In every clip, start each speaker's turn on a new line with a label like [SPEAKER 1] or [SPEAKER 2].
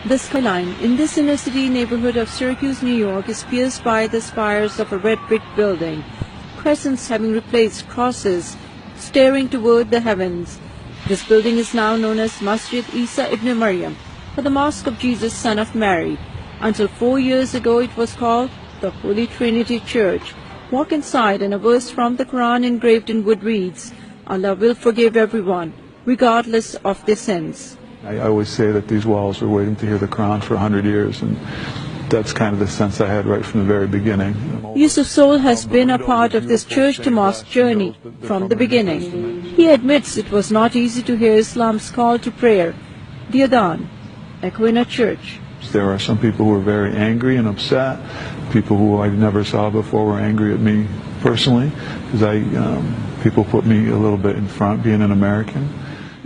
[SPEAKER 1] The skyline in this inner-city neighborhood of Syracuse, New York is pierced by the spires of a red brick building, crescents having replaced crosses, staring toward the heavens. This building is now known as Masjid Isa ibn Maryam, or the Mosque of Jesus, Son of Mary. Until 4 years ago it was called the Holy Trinity Church. Walk inside and a verse from the Quran engraved in wood reads, "Allah will forgive everyone, regardless of their sins."
[SPEAKER 2] I always say that these walls were waiting to hear the Quran for 100 years, and that's kind of the sense I had right from the very beginning.
[SPEAKER 1] Yusuf Soul has been a part of this church-to-mosque journey from the beginning. He admits it was not easy to hear Islam's call to prayer, the Adhan, echo in a church.
[SPEAKER 2] There are some people who were very angry and upset. People who I never saw before were angry at me personally, because people put me a little bit in front, being an American.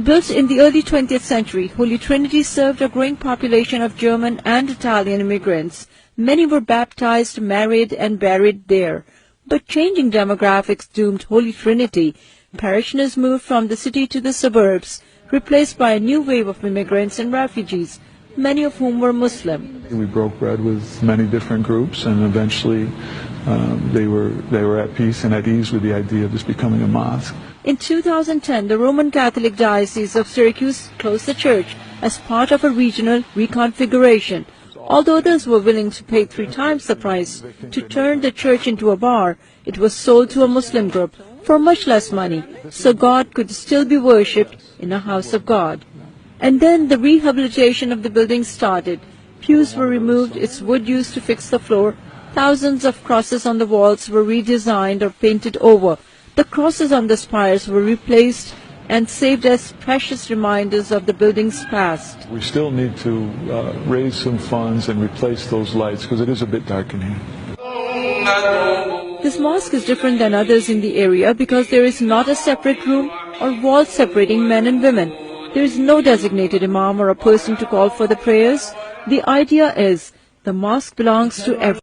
[SPEAKER 1] Built in the early 20th century, Holy Trinity served a growing population of German and Italian immigrants. Many were baptized, married, and buried there. But changing demographics doomed Holy Trinity. Parishioners moved from the city to the suburbs, replaced by a new wave of immigrants and refugees, many of whom were Muslim.
[SPEAKER 2] We broke bread with many different groups, and eventually they were at peace and at ease with the idea of this becoming a mosque.
[SPEAKER 1] In 2010, the Roman Catholic Diocese of Syracuse closed the church as part of a regional reconfiguration. Although others were willing to pay 3 times the price to turn the church into a bar, it was sold to a Muslim group for much less money, so God could still be worshipped in a house of God. And then the rehabilitation of the building started. Pews were removed, its wood used to fix the floor. Thousands of crosses on the walls were redesigned or painted over. The crosses on the spires were replaced and saved as precious reminders of the building's past.
[SPEAKER 2] We still need to raise some funds and replace those lights, because it is a bit dark in here.
[SPEAKER 1] This mosque is different than others in the area because there is not a separate room or wall separating men and women. There is no designated imam or a person to call for the prayers. The idea is the mosque belongs to everyone.